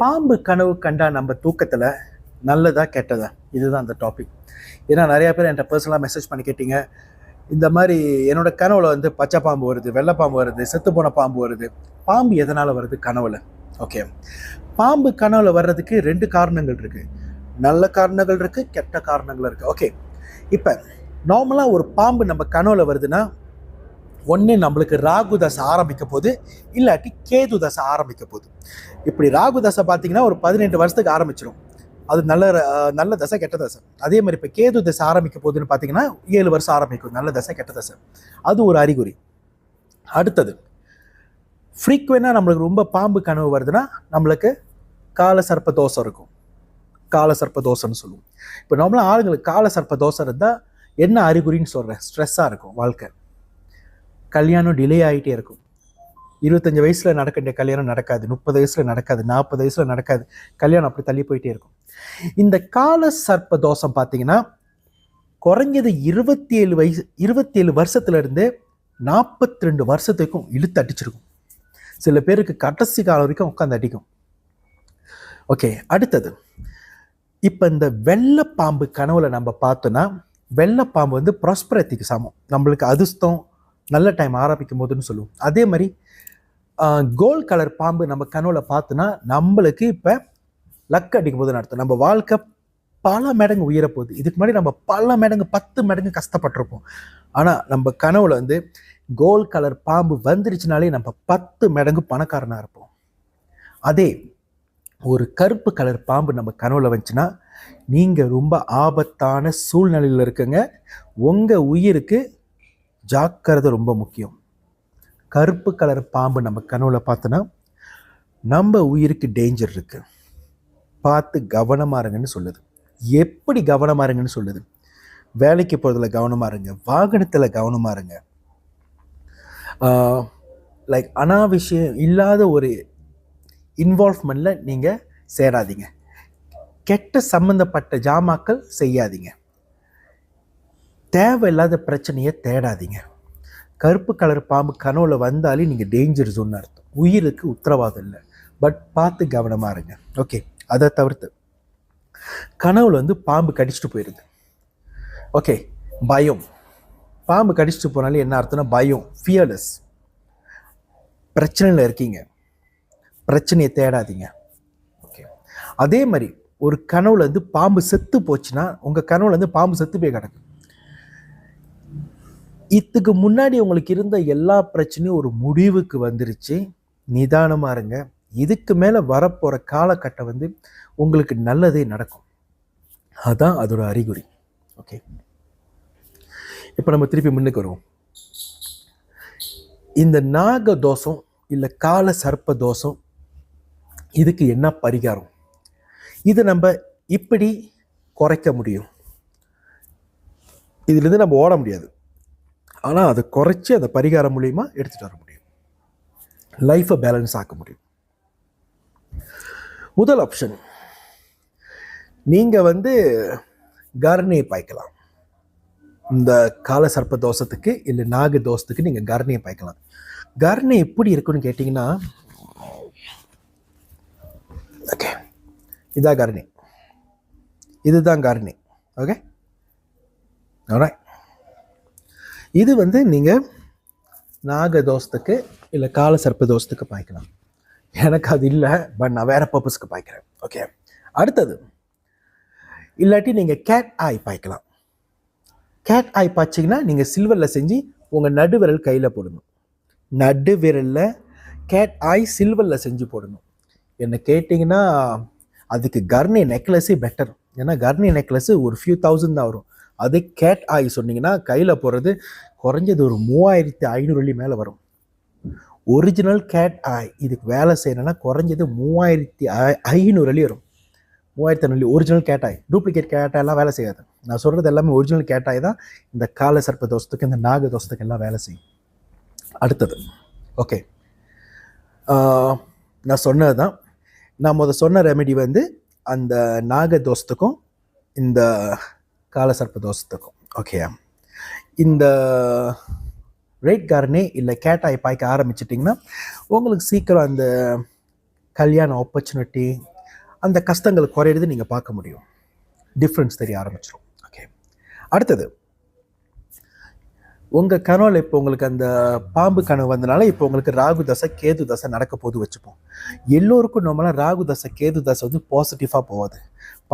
பாம்பு கனவு கண்டா நம்ம தூக்கத்தில் நல்லதா கெட்டதா, இதுதான் அந்த டாபிக். ஏன்னா நிறையா பேர் என்கிட்ட பர்சனலாக மெசேஜ் பண்ணி கேட்டீங்க, இந்த மாதிரி என்னோட கனவுல வந்து பச்சை பாம்பு வருது, வெள்ளை பாம்பு வருது, செத்து போன பாம்பு வருது. பாம்பு எதனால் வருது கனவுல? ஓகே, பாம்பு கனவுல வர்றதுக்கு ரெண்டு காரணங்கள் இருக்குது. நல்ல காரணங்கள் இருக்குது, கெட்ட காரணங்கள் இருக்குது. ஓகே, இப்போ நார்மலாக ஒரு பாம்பு நம்ம கனவுல வருதுன்னா ஒன்று நம்மளுக்கு ராகு தசை ஆரம்பிக்க போகுது, இல்லாட்டி கேது தசை ஆரம்பிக்க போகுது. இப்படி ராகு தசை பார்த்தீங்கன்னா ஒரு 18 வருஷத்துக்கு ஆரம்பிச்சிடும். அது நல்ல தசை கெட்ட தசை. அதே மாதிரி இப்போ கேது தசை ஆரம்பிக்க போகுதுன்னு பார்த்தீங்கன்னா 7 வருஷம் ஆரம்பிக்கும். நல்ல தசை கெட்ட தசை, அது ஒரு அறிகுறி. அடுத்தது, ஃப்ரீக்வெண்டாக நம்மளுக்கு ரொம்ப பாம்பு கனவு வருதுன்னா நம்மளுக்கு கால சர்ப்ப தோஷம் இருக்கும். கால சர்ப்ப தோஷம்னு சொல்லுவோம். இப்போ நார்மலாக ஆளுங்களுக்கு கால சர்ப்ப தோஷம் இருந்தால் என்ன அறிகுறின்னு சொல்கிறேன். ஸ்ட்ரெஸ்ஸாக இருக்கும் வாழ்க்கை, கல்யாணம் டிலே ஆகிட்டே இருக்கும். 25 வயசில் நடக்க வேண்டிய கல்யாணம் நடக்காது, 30 வயசில் நடக்காது, 40 வயசில் நடக்காது, கல்யாணம் அப்படி தள்ளி போயிட்டே இருக்கும். இந்த கால சர்ப்ப தோஷம் பார்த்தீங்கன்னா குறைஞ்சது 27 வருஷத்துலேருந்து 42 வருஷத்துக்கும் இழுத்து அடிச்சிருக்கும். சில பேருக்கு கடைசி காலம் வரைக்கும் உட்காந்து அடிக்கும். ஓகே, அடுத்தது, இப்போ இந்த வெள்ளைப்பாம்பு கனவுல நம்ம பார்த்தோன்னா வெள்ளைப்பாம்பு வந்து ப்ராஸ்பரத்திக்கு சமம். நம்மளுக்கு அதிர்ஷ்டம் நல்ல டைம் ஆரம்பிக்கும் போதுன்னு சொல்லுவோம். அதே மாதிரி கோல்ட் கலர் பாம்பு நம்ம கனவுல பார்த்தோன்னா நம்மளுக்கு இப்போ லக் அடிக்கும் போதுன்னு அர்த்தம். நம்ம வாழ்க்கை பல மடங்கு உயரப்போகுது. இதுக்கு முன்னாடி நம்ம பல மடங்கு 10 மடங்கு கஷ்டப்பட்டிருப்போம். ஆனால் நம்ம கனவுல வந்து கோல்ட் கலர் பாம்பு வந்துருச்சுனாலே நம்ம 10 மடங்கு பணக்காரனாக இருப்போம். அதே ஒரு கருப்பு கலர் பாம்பு நம்ம கனவுல வந்துச்சுன்னா நீங்கள் ரொம்ப ஆபத்தான சூழ்நிலையில் இருக்குங்க. உங்கள் உயிருக்கு ஜாக்கிரதை ரொம்ப முக்கியம். கருப்பு கலர் பாம்பு நம்ம கனவுல பார்த்தோன்னா நம்ம உயிருக்கு டேஞ்சர் இருக்குது, பார்த்து கவனமாக இருங்கன்னு சொல்லுது. எப்படி கவனமாக இருங்கன்னு சொல்லுது? வேலைக்கு போகிறதுல கவனமாக இருங்க, வாகனத்தில் கவனமாக இருங்க, லைக் அனாவசியம் இல்லாத ஒரு இன்வால்வ்மெண்ட்டில் நீங்கள் சேராதீங்க, கெட்ட சம்மந்தப்பட்ட ஜாமாக்கள் செய்யாதீங்க, தேவையில்லாத பிரச்சனையை தேடாதீங்க. கருப்பு கலர் பாம்பு கனவுல வந்தாலே நீங்கள் டேஞ்சர் ஜோன்னு அர்த்தம். உயிருக்கு உத்தரவாதம் இல்லை, பட் பார்த்து கவனமாக இருங்க. ஓகே, அதை தவிர்த்து கனவுல வந்து பாம்பு கடிச்சிட்டு போயிடுது. ஓகே, பயம். பாம்பு கடிச்சிட்டு போனாலே என்ன அர்த்தம்னா பயம், ஃபியர்லெஸ். பிரச்சனையில் இருக்கீங்க, பிரச்சனையை தேடாதீங்க. ஓகே, அதே மாதிரி ஒரு கனவுல இருந்து பாம்பு செத்து போச்சுன்னா உங்கள் கனவுல இருந்து பாம்பு செத்து போய் கிடக்கு. இதுக்கு முன்னாடி உங்களுக்கு இருந்த எல்லா பிரச்சனையும் ஒரு முடிவுக்கு வந்துருச்சு. நிதானமாக இருங்க. இதுக்கு மேலே வரப்போகிற காலகட்டம் வந்து உங்களுக்கு நல்லதே நடக்கும். அதுதான் அதோட அறிகுறி. ஓகே, இப்போ நம்ம திருப்பி முன்னுக்கு வருவோம். இந்த நாக தோஷம் இல்லை கால சர்ப்ப தோஷம், இதுக்கு என்ன பரிகாரம்? இது நம்ம இப்படி குறைக்க முடியும். இதுலேருந்து நம்ம ஓட முடியாது, ஆனால் அதை குறைச்சி அந்த பரிகாரம் மூலிமா எடுத்துகிட்டு வர முடியும், லைஃப்பை பேலன்ஸ் ஆக்க முடியும். முதல் ஆப்ஷன், நீங்கள் வந்து கர்ணியை பாய்க்கலாம். இந்த கால சர்ப்ப தோஷத்துக்கு இல்லை நாக தோஷத்துக்கு நீங்கள் கர்ணியை பாய்க்கலாம். கர்ணி எப்படி இருக்குன்னு கேட்டிங்கன்னா, ஓகே, இதான் கர்ணி, இதுதான் கர்ணி. ஓகே, இது வந்து நீங்கள் நாக தோஷத்துக்கு இல்லை கால சர்ப்ப தோஷத்துக்கு பாய்க்கலாம். எனக்கு அது இல்லை, பட் நான் வேறு பர்பஸ்க்கு பாய்க்கிறேன். ஓகே, அடுத்தது, இல்லாட்டி நீங்கள் கேட் ஆய் பாய்க்கலாம். கேட் ஆய் பாய்ச்சிங்கன்னா நீங்கள் சில்வரில் செஞ்சு உங்கள் நடுவிரல் கையில் போடணும். நடுவிரலில் கேட் ஆய் சில்வரில் செஞ்சு போடணும். என்ன கேட்டிங்கன்னா அதுக்கு கர்ணி நெக்லஸே பெட்டர். ஏன்னா கர்ணி நெக்லஸ் ஒரு ஃபியூ தௌசண்ட் தான் வரும். அது கேட் ஆய் சொன்னீங்கன்னா கையில் போடுறது குறைஞ்சது ஒரு 3500 வெள்ளி மேலே வரும். ஒரிஜினல் கேட் ஆய் இதுக்கு வேலை செய்யணும்னா குறைஞ்சது 3500 வெள்ளி வரும். 3500 வெள்ளி ஒரிஜினல் கேட் ஆய். டூப்ளிகேட் கேட் ஆயெல்லாம் வேலை செய்யாது. நான் சொல்கிறது எல்லாமே ஒரிஜினல் கேட் ஆய் தான் இந்த கால சர்ப்ப தோஷத்துக்கு இந்த நாக தோஷத்துக்கு எல்லாம் வேலை செய்யும். அடுத்தது, ஓகே, நான் சொன்னது தான். நான் சொன்ன ரெமெடி வந்து அந்த நாக தோஷத்துக்கும் இந்த கால சர்ப்ப தோஷத்துக்கும். ஓகே, இந்த ரெட் கர்ணி இல்லை கேட்டாய் பாய்க்க ஆரம்பிச்சிட்டிங்கன்னா உங்களுக்கு சீக்கிரம் அந்த கல்யாண ஆப்பர்ச்சுனிட்டி, அந்த கஷ்டங்கள் குறையிறது நீங்கள் பார்க்க முடியும். டிஃப்ரென்ஸ் தெரிய ஆரம்பிச்சிடும். ஓகே, அடுத்தது உங்கள் கனவுல இப்போ உங்களுக்கு அந்த பாம்பு கனவு வந்தனால இப்போ உங்களுக்கு ராகு தசை கேது தசை நடக்க போது வச்சுப்போம். எல்லோருக்கும் நம்மளாம் ராகு தசை கேது தசை வந்து பாசிட்டிவாக போகாது.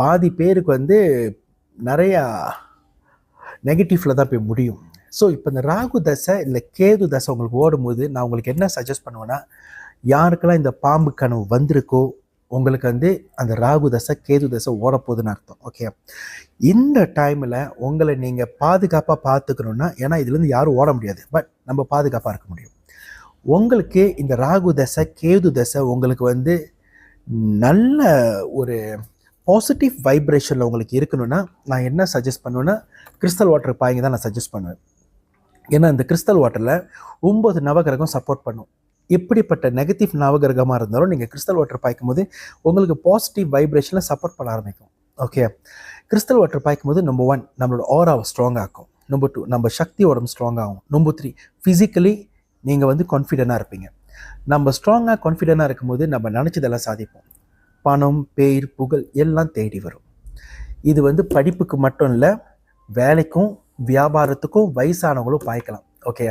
பாதி பேருக்கு வந்து நிறையா நெகட்டிவ்ல தான் போய் முடியும். ஸோ இப்போ இந்த ராகு தசை இல்லை கேது தசை உங்களுக்கு ஓடும்போது நான் உங்களுக்கு என்ன சஜஸ்ட் பண்ணுவேன்னா, யாருக்கெல்லாம் இந்த பாம்பு கனவு வந்திருக்கோ உங்களுக்கு வந்து அந்த ராகு தசை கேது தசை ஓடப்போகுதுன்னு அர்த்தம். ஓகே, இந்த டைமில் உங்களை நீங்கள் பாதுகாப்பாக பார்த்துக்கணுன்னா, ஏன்னா இதுலேருந்து யாரும் ஓட முடியாது, பட் நம்ம பாதுகாப்பாக இருக்க முடியும். உங்களுக்கு இந்த ராகு தசை கேது தசை உங்களுக்கு வந்து நல்ல ஒரு பாசிட்டிவ் வைப்ரேஷனில் உங்களுக்கு இருக்கணும்னா நான் என்ன சஜஸ்ட் பண்ணுவேன்னா, கிறிஸ்டல் வாட்டர் பாய்ங்க தான் நான் சஜஸ்ட் பண்ணுவேன். ஏன்னா இந்த கிறிஸ்டல் வாட்டரில் 9 நவகிரகம் சப்போர்ட் பண்ணும். எப்படிப்பட்ட நெகட்டிவ் நவகிரகமாக இருந்தாலும் நீங்கள் கிறிஸ்டல் வாட்டர் பாய்க்கும் போது உங்களுக்கு பாசிட்டிவ் வைப்ரேஷனில் சப்போர்ட் பண்ண ஆரம்பிக்கும். ஓகே, கிறிஸ்டல் வாட்டர் பாய்க்கும் போது நம்பர் 1 நம்மளோட ஆராவை ஸ்ட்ராங் ஆக்கும். நம்பர் 2 நம்ம சக்தி உடம்பு ஸ்ட்ராங் ஆகும். நம்பர் 3 ஃபிசிக்கலி நீங்கள் வந்து கான்ஃபிடென்ட்டாக இருப்பீங்க. நம்ம ஸ்ட்ராங்காக கான்ஃபிடென்ட்டாக இருக்கும்போது நம்ம நினச்சதெல்லாம் சாதிப்போம். பணம், பேர், புகழ் எல்லாம் தேடி வரும். இது வந்து படிப்புக்கு மட்டும் இல்லை, வேலைக்கும் வியாபாரத்துக்கும் வயசானவங்களும் பாய்க்கலாம். ஓகே,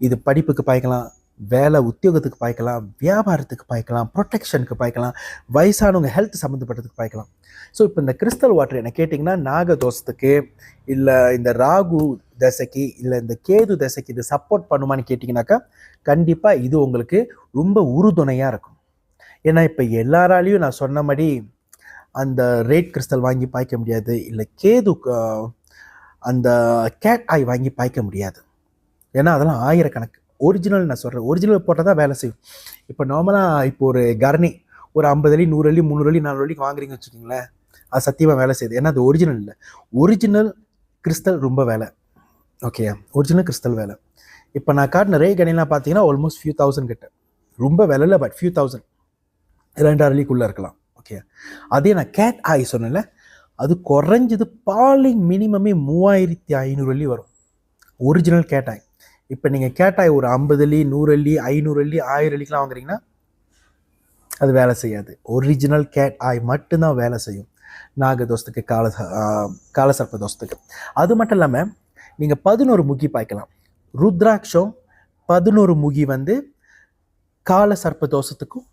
இது படிப்புக்கு பாய்க்கலாம், வேலை உத்தியோகத்துக்கு பாய்க்கலாம், வியாபாரத்துக்கு பாய்க்கலாம், ப்ரொடெக்ஷனுக்கு பாய்க்கலாம், வயசானவங்க ஹெல்த் சம்மந்தப்பட்டதுக்கு பாய்க்கலாம். ஸோ இப்போ இந்த கிறிஸ்டல் வாட்டர் என்ன கேட்டிங்கன்னா, நாகதோஷத்துக்கு இல்லை இந்த ராகு தசைக்கு இல்லை இந்த கேது தசைக்கு இது சப்போர்ட் பண்ணுமான்னு கேட்டிங்கனாக்கா கண்டிப்பாக இது உங்களுக்கு ரொம்ப உறுதுணையாக இருக்கும். ஏன்னா இப்போ எல்லாராலையும் நான் சொன்ன மாதிரி அந்த ரேட் கிறிஸ்டல் வாங்கி பாய்க்க முடியாது, இல்லை கேது அந்த கேட் ஐ வாங்கி பாய்க்க முடியாது. ஏன்னா அதெல்லாம் ஆயிரக்கணக்கு. ஒரிஜினல் நான் சொல்கிறேன், ஒரிஜினல் போட்டால் தான் வேலை செய்யும். இப்போ நார்மலாக இப்போ ஒரு கர்னி ஒரு 50 அடி 100 அடி 300 அடி 400 அடிக்கு வாங்குறீங்கன்னு வச்சுக்கோங்களேன், அது சத்தியமாக வேலை செய்யுது. ஏன்னா அது ஒரிஜினல் இல்லை. ஒரிஜினல் கிறிஸ்டல் ரொம்ப வேலை. ஓகே, ஒரிஜினல் கிறிஸ்டல் வேலை. இப்போ நான் காட்டின ரே கனிலாம் பார்த்தீங்கன்னா ஆல்மோஸ்ட் ஃபியூ தௌசண்ட் கிட்ட, ரொம்ப விலை இல்லை, பட் ஃபியூ தௌசண்ட், 2000 அடிக்குள்ளே இருக்கலாம். ஓகே, அதே நான் கேட் ஆய் சொன்னேன்ல, அது குறைஞ்சது பாலிங் மினிமமே 3500 அள்ளி வரும் ஒரிஜினல் கேட் ஆய். இப்போ நீங்கள் கேட் ஆய் ஒரு 50 அள்ளி 100 அள்ளி 500 அள்ளி 1000 அள்ளிக்கெலாம் வாங்குறீங்கன்னா அது வேலை செய்யாது. ஒரிஜினல் கேட் ஆய் மட்டும்தான் வேலை செய்யும் நாகதோஷத்துக்கு, காலசர்ப்ப தோஷத்துக்கு. அது மட்டும் இல்லாமல் நீங்கள் 11 முகி பாய்க்கலாம். ருத்ராட்சம் 11 முகி வந்து காலசர்ப்ப தோஷத்துக்கும்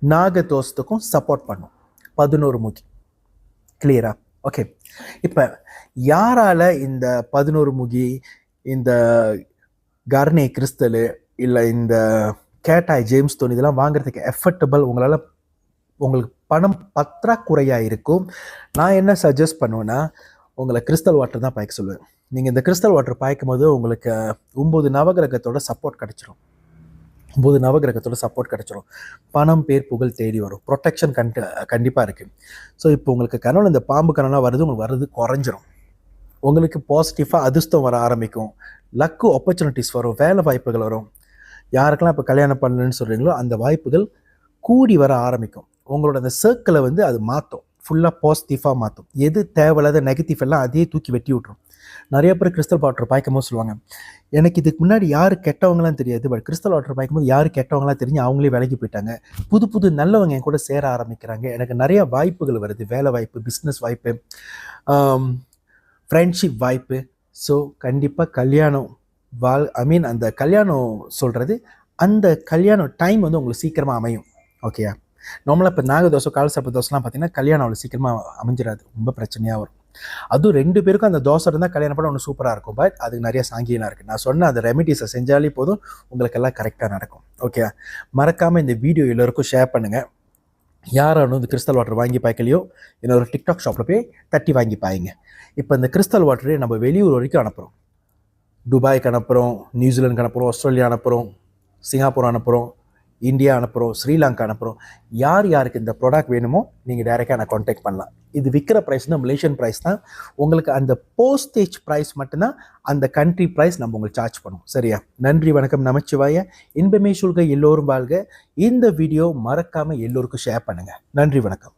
நாகதோஷத்துக்கும் சப்போர்ட் பண்ணும். 11 முகி கிளியரா? ஓகே, இப்போ யாரால் இந்த 11 முகி, இந்த கர்னே கிறிஸ்டலு, இல்லை இந்த கேட்டாய் ஜேம்ஸ் ஸ்டோன் இதெல்லாம் வாங்குறதுக்கு எஃபர்டபுள், உங்களுக்கு பணம் பற்றாக்குறையாக இருக்கும். நான் என்ன சஜஸ்ட் பண்ணுவேன்னா, உங்களை கிறிஸ்டல் வாட்டர் தான் பாய்க்க சொல்லுவேன். நீங்கள் இந்த கிறிஸ்டல் வாட்டர் பாய்க்கும் போது உங்களுக்கு 9 நவகிரகத்தோட சப்போர்ட் கிடச்சிரும். 9 நவகிரகத்தோட சப்போர்ட் கிடச்சிரும். பணம், பேர், புகழ் தேடி வரும். ப்ரொடெக்ஷன் கண்டிப்பாக இருக்குது. ஸோ இப்போ உங்களுக்கு கனவுல இந்த பாம்பு கனவுலாம் வருது, உங்களுக்கு வர்றது குறைஞ்சிரும். உங்களுக்கு பாசிட்டிவாக அதிர்ஷ்டம் வர ஆரம்பிக்கும். லக்கு ஆப்பர்ச்சுனிட்டிஸ் வரும், வேலை வாய்ப்புகள் வரும். யாருக்கெல்லாம் இப்போ கல்யாணம் பண்ணலன்னு சொல்கிறீங்களோ அந்த வாய்ப்புகள் கூடி வர ஆரம்பிக்கும். உங்களோட அந்த சர்க்கிளை வந்து அது மாற்றும், ஃபுல்லாக பாசிட்டிவாக மாற்றும். எது தேவையில்லாத நெகட்டிவ் எல்லாம் அதையே தூக்கி வெட்டி விட்டுரும். நிறைய பேர் கிறிஸ்டல் வாட்டர் பாய்க்கும் போது சொல்லுவாங்க, எனக்கு இதுக்கு முன்னாடி யார் கெட்டவங்களாம் தெரியாது, பட் கிறிஸ்டல் வாட்டர் பாய்க்கும் போது யார் கெட்டவங்களாம் தெரிஞ்சு அவங்களே விலகி போயிட்டாங்க, புது புது நல்லவங்க என் கூட சேர ஆரம்பிக்கிறாங்க, எனக்கு நிறைய வாய்ப்புகள் வருது, வேலை வாய்ப்பு, பிஸ்னஸ் வாய்ப்பு, ஃப்ரெண்ட்ஷிப் வாய்ப்பு. ஸோ கண்டிப்பாக கல்யாணம் அந்த கல்யாணம் சொல்கிறது, அந்த கல்யாணம் டைம் வந்து உங்களுக்கு சீக்கிரமாக அமையும். ஓகேயா? நார்மலாக இப்போ நாகதோஷம் காலசர்ப்ப தோஷம்லாம் பார்த்தீங்கன்னா கல்யாணம் அவ்வளோ சீக்கிரமாக அமைஞ்சிடாது, ரொம்ப பிரச்சனையாக வரும். அதுவும் 2 பேருக்கும் அந்த தோசை இருந்தால் கல்யாணம் பண்ண ஒன்று சூப்பராக இருக்கும். பட் அதுக்கு நிறைய சாங்கியனாக இருக்குது. நான் சொன்ன அந்த ரெமிடிஸை செஞ்சாலே போதும், உங்களுக்கு எல்லாம் கரெக்டாக நடக்கும். ஓகே, மறக்காமல் இந்த வீடியோ எல்லோருக்கும் ஷேர் பண்ணுங்கள். யாரும் இந்த கிறிஸ்டல் வாட்டர் வாங்கி பாய்க்கலையோ இன்னொரு டிக்டாக் ஷாப்பில் போய் தட்டி வாங்கி பாய்ங்க. இப்போ இந்த கிறிஸ்டல் வாட்டரை நம்ம வெளியூர் வரைக்கும் அனுப்புகிறோம். துபாய்க்கு அனுப்புகிறோம், நியூசிலாந்துக்கு அனுப்புகிறோம், ஆஸ்திரேலியா அனுப்புகிறோம், சிங்கப்பூர் அனுப்புகிறோம், இந்தியா அனுப்புகிறோம், ஸ்ரீலங்கா அனுப்புகிறோம். யாருக்கு இந்த ப்ராடக்ட் வேணுமோ நீங்கள் டைரெக்டாக நான் கான்டாக்ட் பண்ணலாம். இது விற்கிற ப்ரைஸ் தான் மலேசியன் ப்ரைஸ் தான். உங்களுக்கு அந்த போஸ்டேஜ் ப்ரைஸ் மட்டும்தான் அந்த கண்ட்ரி ப்ரைஸ் நம்ம உங்களுக்கு சார்ஜ் பண்ணுவோம். சரியா? நன்றி, வணக்கம், நமச்சிவாய. இன்பமே சொல்க, எல்லோரும் வாழ்க. இந்த வீடியோ மறக்காமல் எல்லோருக்கும் ஷேர் பண்ணுங்கள். நன்றி, வணக்கம்.